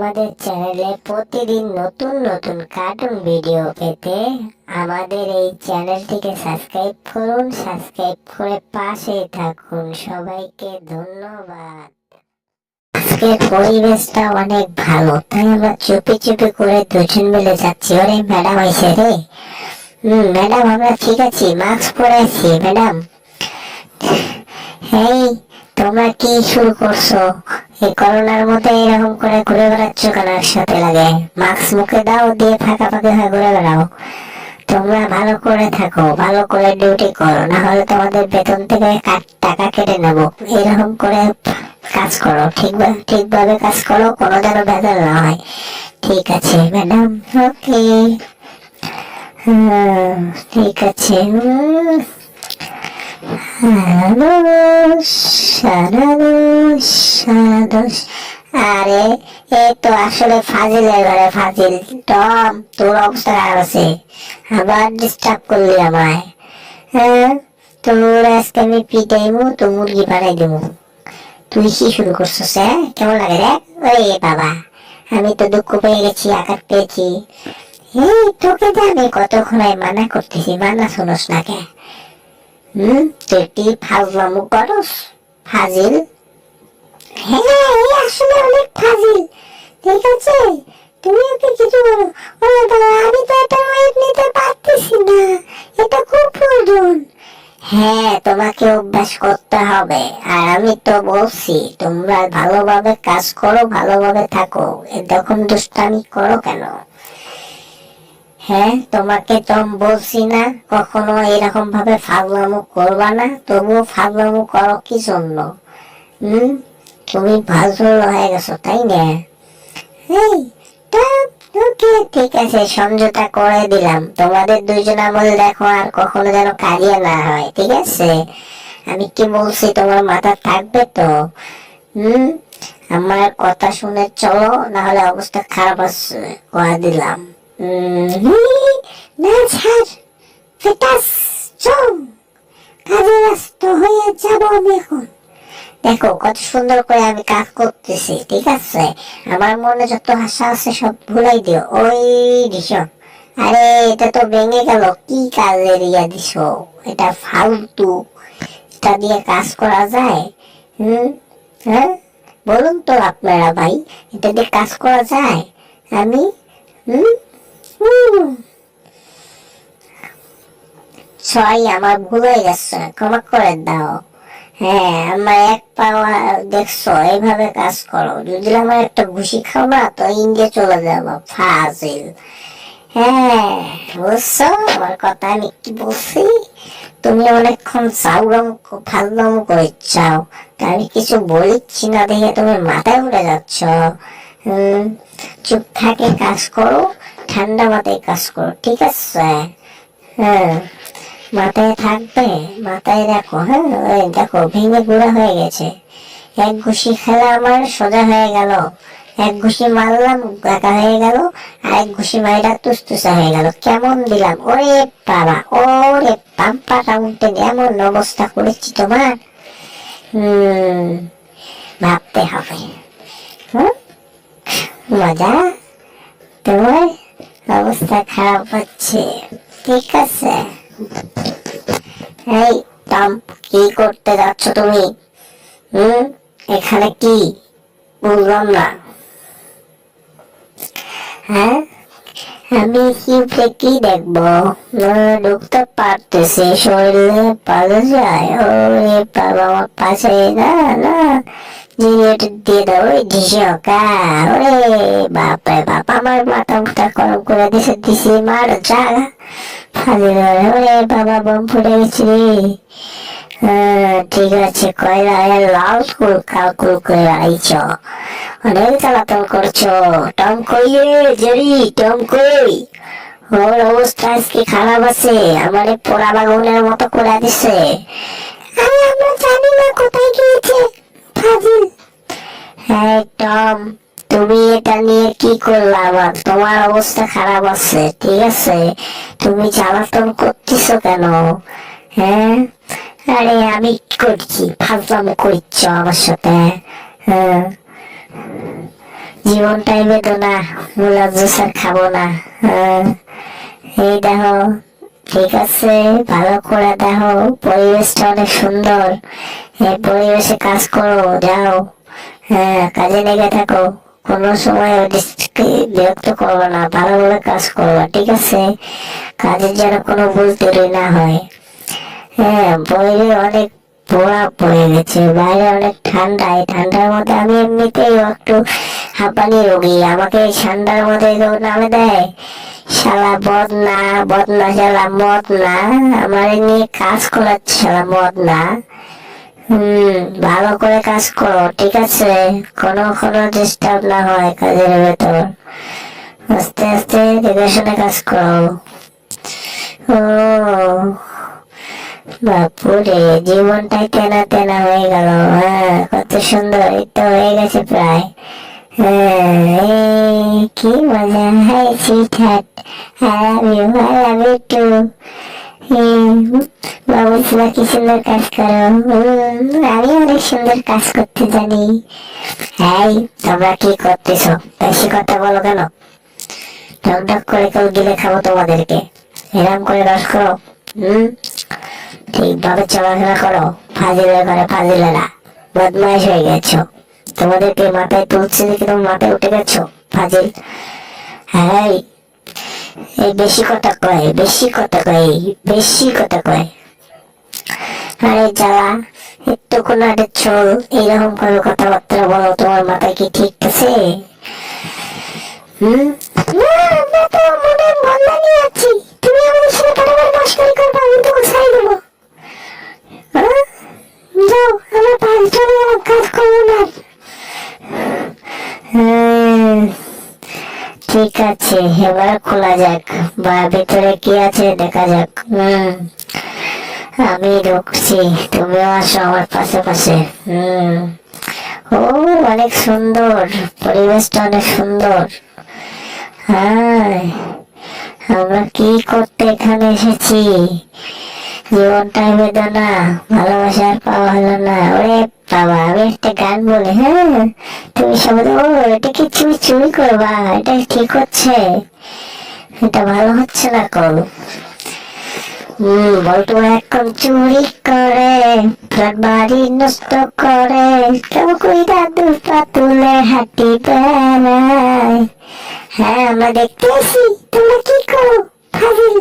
আমাদের চ্যানেলে প্রতিদিন নতুন নতুন কার্টুন ভিডিও পেতে আমাদের এই চ্যানেলটিকে সাবস্ক্রাইব করুন। সাবস্ক্রাইব করে পাশেই থাকুন। সবাইকে ধন্যবাদ। আজকের পরিবেশটা অনেক ভালো, তাই আমরা চুপি চুপি করে দুজন মিলে যাচ্ছি। ওরে ম্যাডাম আইসে রে। ম্যাডাম আমরা ঠিক আছি, মাস্ক পরে আছি ম্যাডাম। এই তোমরা কি শুরু করছো? এই করোনার মধ্যে এরকম করে ঘুরে বেড়াচ্ছ কেন? একসাথে লাগে মাস্ক মুখে দাও, দিয়ে ফাঁকা ফাঁকা হয়ে ঘুরে বেড়াও। তোমরা ভালো করে থাকো, ভালো করে ডিউটি করো, না হলে তোমাদের বেতন থেকে টাকা কেটে নেবো। এরকম করে কাজ করো, ঠিকভাবে কাজ করো, কোনো যেন ভেজাল না হয়। ঠিক আছে ম্যাডাম, ওকে। ঠিক আছে। আরে এ তো আসলে ফাজিলের ঘরে ফাজিল। টম, তোর অবস্থা খারাপ আছে, আবার ডিস্টার্ব করলি আমায়। হ্যাঁ, তোর আজকে আমি পিটাইমু, তো মুরগি বানাই দেবো। তুই কি শুরু করছিস? কেমন লাগে রে? ওরে বাবা, আমি তো দুঃখ পেয়ে গেছি, আঘাত পেয়েছি। এই তোকে যে আমি কতক্ষণ মানা করতেছি, মানা শোনস না কে? তুই কি ফাজলামু করস? ফাজিল। হ্যাঁ, আসলে অনেক ফাজিল। ঠিক আছে, তুমি ওকে কিছু বলো। ওরে বাবা, আমি তো এটা ওয়েট নিতে পারতেছি না, এটা খুব প্রয়োজন। হ্যাঁ, তোমাকে অভ্যাস করতে হবে। আর আমি তো বলছি তোমরা ভালোভাবে কাজ করো, ভালোভাবে থাকো, এরকম দুষ্টামি করো কেন? হ্যাঁ, তোমাকে তো বলছি না কখনো এরকম ভাবে ফাজলামো করবা না, তবুও ফাজলামো করো কি জন্য? তুমি ফাজল হয়ে গেছো, তাই না? এই ওকে, ঠিক আছে, সমঝোতা করে দিলাম। তোমাদের দুইজন আমল দেখো আর কখনো যেন কাজিয়া না হয়, ঠিক আছে? আমি কি বলছি তোমার মাথা থাকবে তো? আমার কথা শুনে চলো, না হলে অবস্থা খারাপ আছে, কয়ে দিলাম। না ছাড়, ফেটাস, চল, কাজে ব্যস্ত হয়ে যাব আমি এখন। দেখো কত সুন্দর করে আমি কাজ করতেছি, ঠিক আছে? আমার মনে যত আশা আছে সব ভুলাই দিও। ওই দিছো, আরে এটা তো ভেঙে গেল, কি কাজের ইয়া দিছো? এটা ফালতু, এটা দিয়ে কাজ করা যায়? হ্যাঁ, বলুন তো আপনারা ভাই, এটা দিয়ে কাজ করা যায়? আমি ছয়, আমার ভুল হয়ে গেছে, ক্ষমা করে দাও। হ্যাঁ, আমার এক পাওয়া দেখছো, এইভাবে কাজ করো। যদি আমার একটা ঘুষি খাও না, তো ইন্ডিয়া চলে যাবো, ফাজিল। হ্যাঁ, বুঝছো আমার কথা আমি কি বলছি? তুমি অনেকক্ষণ ফাজলাম করে চাও, তা আমি কিছু বলিচ্ছি না দেখে তুমি মাথায় উঠে যাচ্ছ। চুপ থাকে কাজ করো, ঠান্ডা মাথায় কাজ করো, ঠিক আছে? হ্যাঁ, মাথায় থাকবে, মাথায় রাখো। হ্যাঁ, ওই দেখো ভেঙে গুঁড়া হয়ে গেছে। এক ঘুষি খেলা আমার সোজা হয়ে গেল, এক ঘুষি মারলাম গাকা হয়ে গেল, আর এক ঘুষি মাইরা তুসতুসা হয়ে গেল। কেমন দিলাম? ওরে বাবা, ওরে পাম্পাটা উল্টে এমন অবস্থা করেছি তোমার। ভাবতে হবে। মজা, তোমার অবস্থা খারাপ হচ্ছে, ঠিক আছে? এই টম, কি করতে যাচ্ছ তুমি? এখানে কি বুঝলাম না। হ্যাঁ, আমি কি দেখবো? ঢুকতে পারতেছি, শরীরে পাওয়া যায়। ওরে বাবা, আমার পাশে না না, দিয়ে দাও ওই ঢিসকা। ওরে বাপরে বাপ, আমার মাথা মুখটা গরম করে দিছি মার যা। ওরে বাবা, বম ফুটে গেছি রে। ঠিক আছে, কয়লা লাল কুল কালকুল করে আইছ, অনেক জ্বালাতন করছো। টম কই রে জেরি, টম কই? ওর অবস্থা আজকে খারাপ আছে, আমারে পোড়া বাগুনের মতো করে দিছে। আমরা জানি না কোথায় গিয়েছে, ফাজিল। হ্যাঁ টম, তুমি এটা নিয়ে কি করলা? আবার তোমার অবস্থা খারাপ আছে, ঠিক আছে? তুমি জ্বালাতন করতেছো কেন? হ্যাঁ, আরে আমি কি করছি? ফাজলামো করছো আমার সাথে? হ্যাঁ, জীবনটাই বেদনা, গোলাপ জুস আর খাবো না। হ্যাঁ, এই দেখো, ঠিক আছে, ভালো করে দেখো, পরিবেশটা অনেক সুন্দর, এই পরিবেশে কাজ করো, যাও। হ্যাঁ, কাজে লেগে থাকো, কোনো সময় বিরক্ত করবো না, ভালোভাবে কাজ করবো, ঠিক আছে? কাজের যেন কোনো ভুল ত্রুটি না হয়। হ্যাঁ, বাইরে অনেক প্রভাব পড়ে গেছে, বাইরে অনেক ঠান্ডা, এই ঠান্ডার মধ্যে আমি এমনিতেই একটু হাঁপানি রোগী, আমাকে এই ঠান্ডার মধ্যে কেউ নামে দেয়? শালা বদনা, বদনা শালা মদ না, আমার নিয়ে কাজ করাচ্ছে শালা মদ না। ভালো করে কাজ করো, ঠিক আছে? কোনো ডিস্টার্ব না হয় কাজের ভেতর, আস্তে আস্তে দেখে শুনে কাজ করো। ও বাপুরে, জীবনটাই তেনা তেনা হয়ে গেল। হ্যাঁ, কত সুন্দর, এই তো হয়ে গেছে প্রায়। হ্যাঁ, কি মজা। Hi sweetheart, I love you too. বাবুসিরা কি সুন্দর কাজ করো। আমি অনেক সুন্দর কাজ করতে জানি। এই, তোমরা কি করতেছো? বেশি কথা বলো কেন? ঢক ঢক করে কেউ গিলে খাবো তোমাদেরকে। এরম করে রস করো। ঠিকভাবে চলাফেরা করো, ফাজিলের ঘরে ফাজিলেরা। বদমাইশ হয়ে গেছো, তোমাদেরকে মাথায় তুলছে দেখে তোমার মাথায় উঠে গেছো ফাজিল। হ্যাঁ, এই বেশি কথা কয়, বেশি কথা কয়, বেশি কথা কয়। আরে জ্বালা, একটু কোনো একটা চল, এইরকম করে কথাবার্তা বলো, তোমার মাথায় কি ঠিক আছে? না, আমরা তো মনে বদলা নিয়ে আছি, তুমি আমাদের সাথে বারবার মস্করি করবে, আমি তোকে ছাই দেবো। যাও, আমার পাঁচ জনে আমার কাজ করবো না। ঠিক আছে, এবার খোলা যাক, বা ভিতরে কি আছে দেখা যাক। আমি ঢুকছি, তুমিও আসো আমার পাশে পাশে। ও, অনেক সুন্দর, পরিবেশটা অনেক সুন্দর। হ্যাঁ, আমরা কি করতে এখানে এসেছি? জীবনটাই বেদনা, ভালোবাসা আর পাওয়া হলো না। ওরে বাবা, আমি একটা গান বলি। হ্যাঁ, তুমি সব ও, এটা কি তুমি চুরি করবা? এটা ঠিক হচ্ছে? এটা ভালো হচ্ছে না কল। বলতো এখন চুরি করে, ফ্ল্যাট বাড়ি নষ্ট করে, কেউ কইরা দুপা তুলে হাঁটি বেড়ায়। হ্যাঁ, আমরা দেখতে আসি তোমরা কি করো, ফাজিল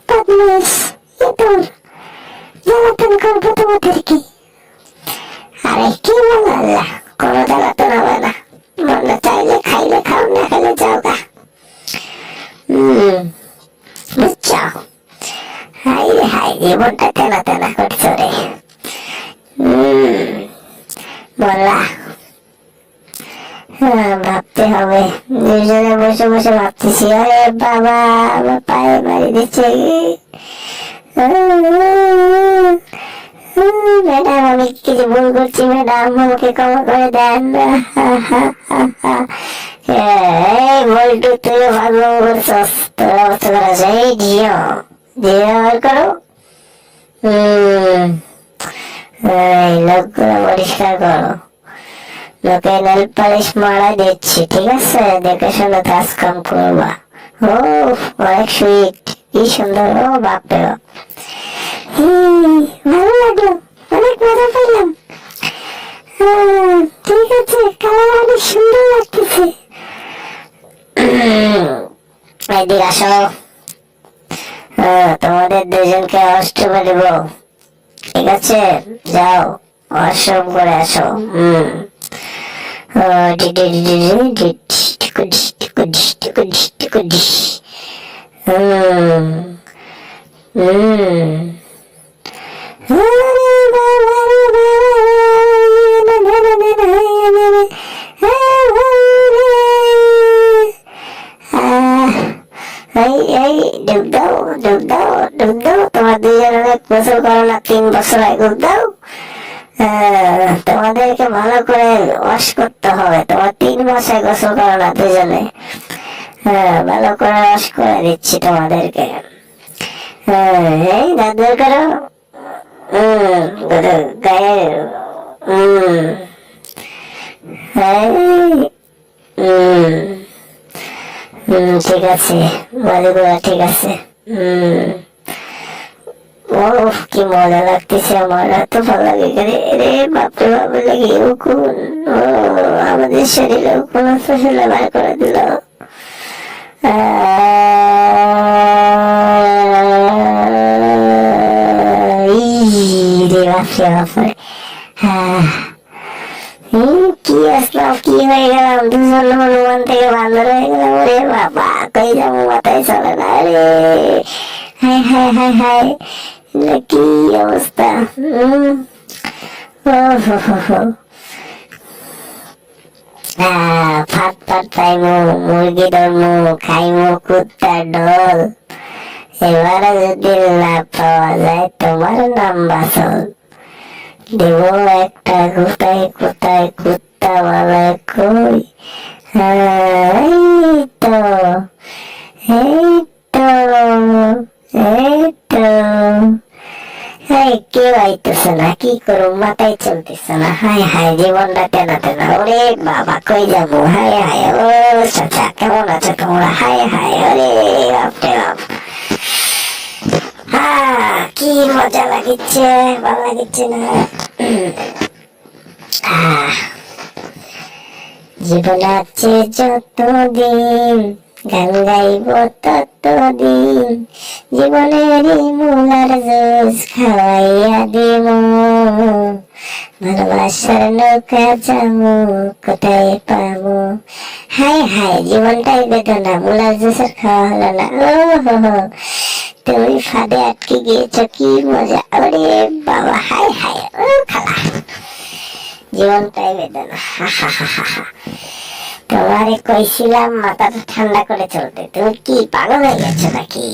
বদমাইশ। তোর জ্বালাতন করবো তোমাদেরকে। আরে কি বলো, আল্লাহ, কোনো জ্বালাতন হবে না, মনে চাইলে খাইলে খাও, না খাইলে যাও গা। বুঝছো? হাই রে হাই, জীবনটা তেনা তেনা করছো রে। বললা, ভাবতে হবে, দুজনে বসে বসে ভাবতেছি। আরে বাবা, আমার পায়ে মারি দিচ্ছে। ম্যাডাম, আমি কিছু ভুল করছি ম্যাডাম, আমাকে ক্ষমা করে দেন। এই বল্টু, তুই ভালো করছস, তোর অবস্থা করা যায়। জিও জিও করো। এই লোকগুলো পরিষ্কার করো, লোকে নেল পালিশ মারা দিচ্ছি, ঠিক আছে? দেখে শুনে কাজ কাম করবা। ও, অনেক সুইট, কি সুন্দর। ও বাপরে বাপ, ভালো লাগলো, অনেক মজা পেলাম। ঠিক আছে, কালার অনেক সুন্দর লাগতেছে। এদিকে আসো, তোমাদের দুজনকে অষ্টমে দেব, ঠিক আছে? যাও, অষ্টম করে আসো। ডুব দাও, ডুব দাও, ডুব দাও, তোমার দুজনের গোসল করো না 3 বছর আগে, ডুব দাও। তোমাদেরকে ভালো করে ওয়াশ করতে হবে, তোমার 3 মাসে গোসল করো না দুজনে। ভালো করে ওয়াশ করে দিচ্ছি তোমাদেরকে। এই দাদু করো, গায়ে ঠিক আছে, মজাগুলো ঠিক আছে। ও কি মজা লাগতেছে, আমার এত ভালো লাগে রে বাপরে বাপরে লাগে উকুন। ও আমাদের শরীরে উকুন ফেলে বার করে দিল। রে বাপরে বাপরে, কি আসলাম, কি হয়ে গেলাম, দুজন হনুমান থেকে বান্দর হয়ে গেলাম। ওরে বাবা, কই যাবো মাথায় চলে না রে। হাই হাই হাই হাই, কি অবস্থা। ফাট ফাট পাইমু, মুরগি ধরমু, খাইমু কুত্তার ঢোল। এবারে যদি না পাওয়া যায় তোমার নাম বাসল। দেব একটা কোথায় কোথায় কুত্তা বলে কই। এই তো এই তো এই তো, কেউ আইতেছে না, কি করবো মাথায় চলতেছে না। হাই হাই, জীবনটা টেনা টেনা। ওরে বাবা, কই যাবো। হাই হাই, ও চাচা কেমন আছো তোমরা। হাই হাই, ওরে বাপরে বাপ, কি মজা লাগিচ্ছে, ভালো লাগিচ্ছে না। জীবন আছে যতদিন, গান গাইব ততদিন, জীবনেরই মূলার জোস খাওয়াইয়া দিব। ভালোবাসার নৌকা যাবো, কোথায় পাবো। হাই হাই, জীবনটাই বেদনা, মূলার জোসের খাওয়া হলো না। ও হো, তুমি ফাঁদে আটকে গিয়েছ, কি মজা। ওরে বাবা, হাই হাই, ও খালা, জীবনটাই বেদনা। তোমারে কইছিলাম মাথাটা ঠান্ডা করে চলতে, তুমি কি পাগল হয়ে গেছো নাকি?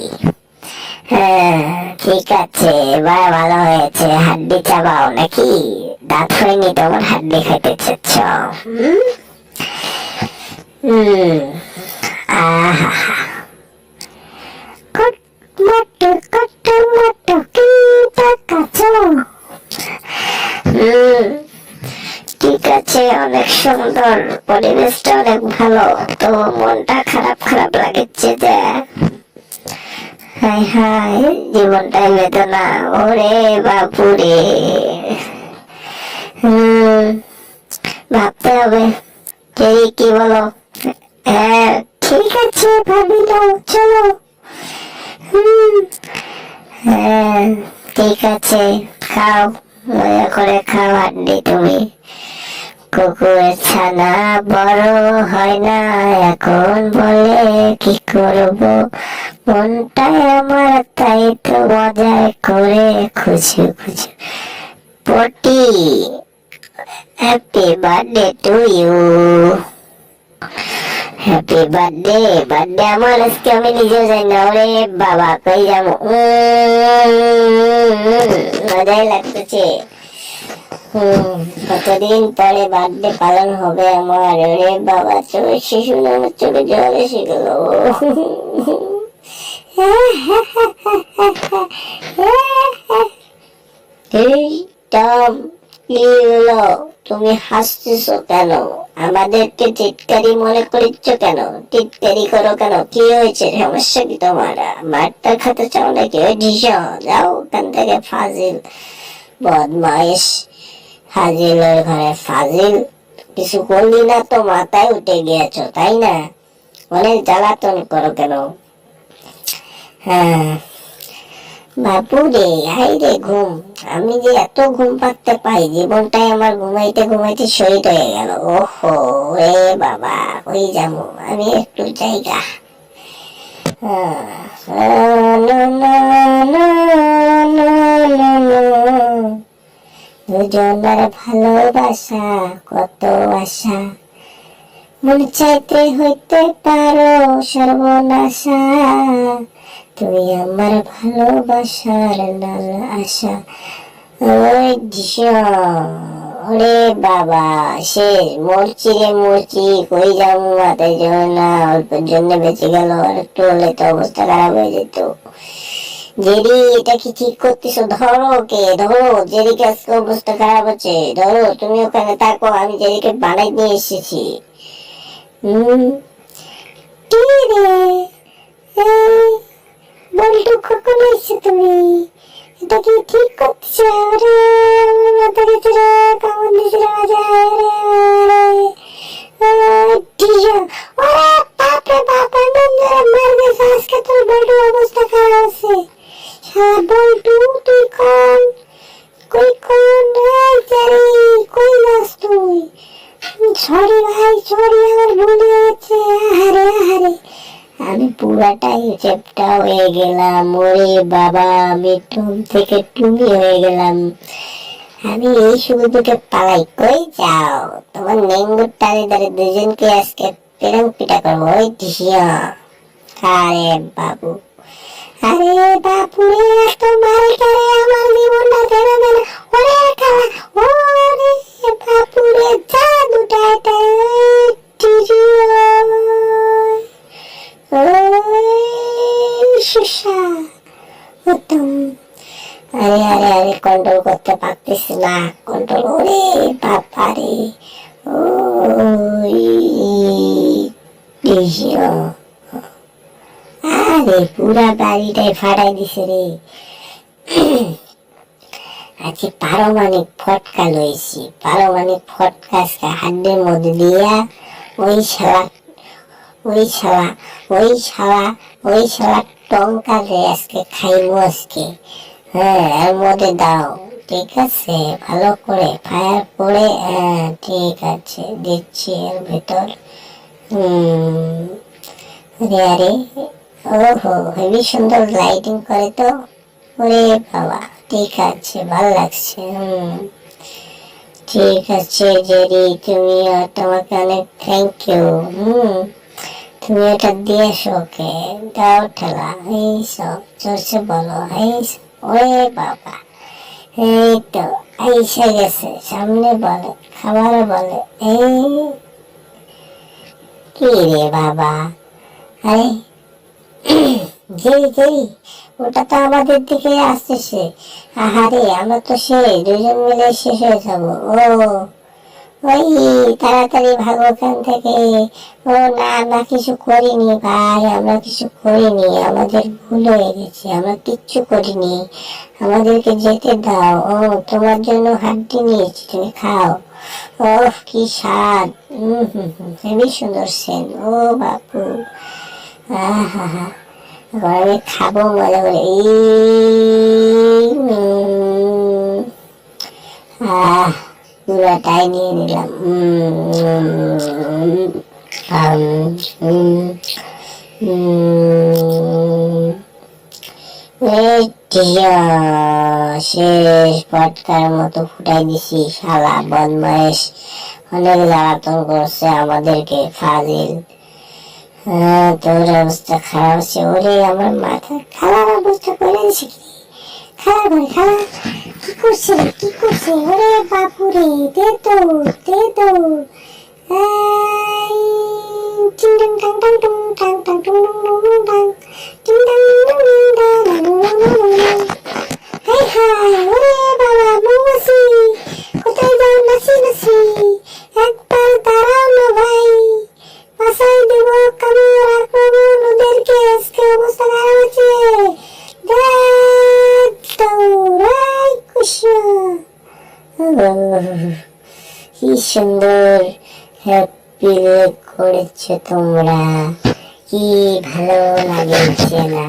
হ্যাঁ ঠিক আছে, এবার ভালো হয়েছে। হাড্ডি চাবাও নাকি? দাঁত হয়নি তোমার, হাড্ডি খাইতে চাচ্ছ? আহা, ঠিক আছে, অনেক সুন্দর, পরিবেশটা অনেক ভালো, তো মনটা খারাপ খারাপ লাগছে যে। হাই হাই, জীবনটাই বেদনা। ওরে বাপুরে, ভাবতে হবে। কি বলো? হ্যাঁ ঠিক আছে, ভাবিল, চলো। হ্যাঁ ঠিক আছে, খাও, মজা করে খাও হাড্ডি। তুমি কুকুরের ছানা বড় হয় না এখন, বলে কি করব, মনটাই আমার তাই তো মজায় করে খুশি খুশি। পটি, happy birthday to you. Happy birthday, birthday আমার আজকে, আমি নিজেও যাই না। ওরে বাবা, কই যাবো, মজাই লাগতেছে। কতদিন পরে বার্থডে পালন হবে আমার। ওরে বাবা, চোখে শিশু আমার চোখে জল এসে গেল। তুমি হাসতেছো কেন? আমাদেরকে টিটকারি মনে করছ কেন? টিটকারি করো কেন? কি হয়েছে, সমস্যা কি তোমার? মারটা খেতে চাও নাকি? ওই ঢিস যাও ওখান থেকে, ফাজিল বদমাইশ। ফাজিলের ঘরে ফাজিল, কিছু করলি না তো মাথায় উঠে গিয়েছো, তাই না? অনেক জ্বালাতন করো কেন? হ্যাঁ বাপু রে, হাই রে ঘুম, আমি যে এত ঘুম পাড়তে পাই, জীবনটাই আমার ঘুমাইতে ঘুমাইতে শহীদ হয়ে গেল। ওহো এ বাবা, ওই যাবো আমি একটু জায়গা। দুজনের ভালোবাসা কত আশা, মন চাইতে হইতে পারো সর্বনাশা, তুই আমার ভালোবাসার নাল আশা। ওরে বাবা, শেষ, মরছি রে মরছি, কই যাবো মাথায় জন্য না, অল্পের জন্য বেঁচে গেল, আর একটু হলে তো অবস্থা খারাপ হয়ে যেত। জেরি, এটা কি ঠিক করতেছো? ধরো কে, ধরো জেরিকে, আজকে অবস্থা খারাপ হচ্ছে, ধরো। তুমি ওখানে থাকো, আমি জেরিকে বানাই নিয়ে এসেছি। রে, এই বল্টু কখন এসছো তুমি? এটা কি ঠিক করছো? রে আমার মাথা গেছে রে, কামড় দিছে রে মাথায় রে। টিয়া, ওরে বাপরে বাপ, এমন জোরে মার গেছে আজকে তোর বল্টুর অবস্থা খারাপ আছে। শালা বল্টু, তুই কোন? কই কোন রে জারি, কই যাস তুই? সরি ভাই, সরি, আমার ভুল হয়ে গেছে। আহারে আহারে, আমি পুরাটাই চেপটা হয়ে গেলাম। ওরে বাবা, আমি টুম থেকে টুমি হয়ে গেলাম। আমি এই সুযোগে পালাই। কই যাও? তোমার নেঙ্গুর টানে ধরে দুজনকে আজকে পেরং পিটা করবো। ওই টিসিয়া, আরে বাবু, আরে বাবু রে, এত মারে করে আমার জীবনটা টেনে দেয়। ওরে খালা, ওরে বাবু রে, যা দুটা এটা টিসিয়া, সুসা উত্তম। আরে আরে আরে, কন্ট্রোল করতে পারতেছি না, কন্ট্রোল। ওরে বাবা রে, ওই টিসিয়া, আরে পুরা বাড়িটাই ফাটাই দিছে রে। আজকে পারমাণিক ফটকা লইছি, পারমাণিক ফটকা আজকে হাড্ডির মধ্যে দিয়া ওই শালা, ওই শালা, ওই শালা, ওই শালা টঙ্কা রে আজকে খাইবো আজকে। হ্যাঁ, এর মধ্যে দাও, ঠিক আছে? ভালো করে ফায়ার করে, হ্যাঁ ঠিক আছে, দিচ্ছি এর ভেতর। আরে আরে, ওহো, হেবি সুন্দর লাইটিং করে তো। ওরে বাবা, ঠিক আছে, ভালো লাগছে। ঠিক আছে জেরি, তুমি, তোমাকে অনেক থ্যাংক ইউ। তুমি এটা দিয়েছো, ওকে দাও ঠেলা। এই সব চলছে, বলো। এই ওরে বাবা, এই তো এসে গেছে সামনে, বলে খাবার বলে। এই কি রে বাবা, আরে যেই যেই, ওটা তো আমাদের দিকে আসতেছে। আহারে, আমরা তো সেই দুজন মিলে শেষ হয়ে যাবো। ও ওই, তাড়াতাড়ি ভাগো ওখান থেকে। ও না, আমরা কিছু করিনি ভাই, আমরা কিছু করিনি, আমাদের ভুল হয়ে গেছে, আমরা কিচ্ছু করিনি, আমাদেরকে যেতে দাও। ও, তোমার জন্য হাড্ডি নিয়েছি, তুমি খাও। ও কি স্বাদ, হেবি সুন্দর সেন। ও বাপু, আহা, এবার আমি খাবো মজা করে। পুরাটাই নিয়ে নিলাম। শেষ পটকার মতো ফুটাই দিছি। শালা বদমাইশ অনেক জ্বালাতন করছে আমাদেরকে, ফাজিল। তোর অবস্থা খারাপ হচ্ছে। ওরে আমার মাথা, খারাপ অবস্থা করে দিছে কি? খারাপ করে খারাপ কি করছে রে, কি করছে? ওরে বাপুরে, দে তো, দে তো। টিং টাং টাং টাং টুং টাং টাং টুং টুং টুং টাং, টিং টাং টুং টুং টাং টাং টুং টুং। হাই হাই, ওরে বাবা, মৌমাছি কোথায় যাও? নাচি নাচি, একবার দাঁড়াও না ভাই, বাসায় দেব কামড় আক্রমণ ওদেরকে, আজকে অবস্থা খারাপ আছে। কি সুন্দর হ্যাপি করেছো তোমরা, কি ভালো লাগছে না?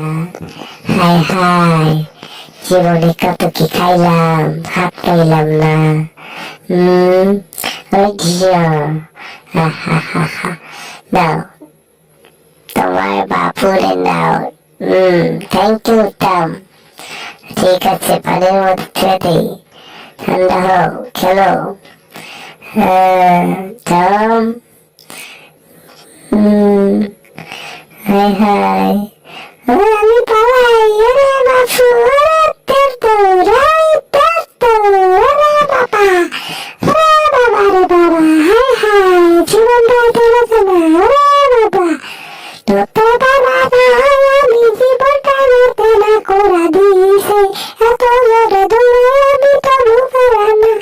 হাই হাই, জীবনে কত কি খাইলাম, হাত পাইলাম না। ওই ঝিয়া, নাও তোমার বাপুরে নাও। Thank you Tom. ঠিক আছে, পানির মধ্যে ছেড়ে দিই, ঠান্ডা হোক, খেলো। টম, হাই হাই, আমি পালাই। আরে বাপু, আরে তেতো, রাই তেতো, আরে বাবা, আরে বাবা রে বাবা, হাই হাই, জীবনটা চলে যাবে। আরে বাবা, তোর বাবা আমি জীবনটা নতে না করে দিয়েছে, এত জোরে দৌড়ে আমি তবু পারা না,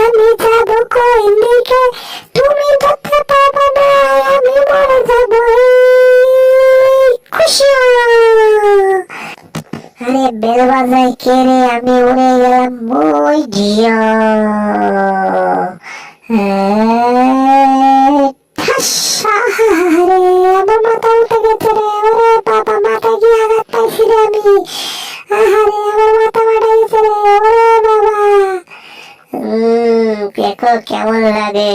আমি যাবো কোন দিকে, তুমি ধরতে পারবে না, আমি মরে যাবো। বেল বাজায় কে রে? আমি উড়ে গেলাম ওই ঝিও। ঠাস, আহারে, আমার মাথা উঠে গেছে রে। ওরে বাবা, মাথায় কি আঘাত পাইছি রে আমি। আহারে, আমার মাথা ফাটা গেছে রে। ওরে বাবা। দেখো কেমন লাগে।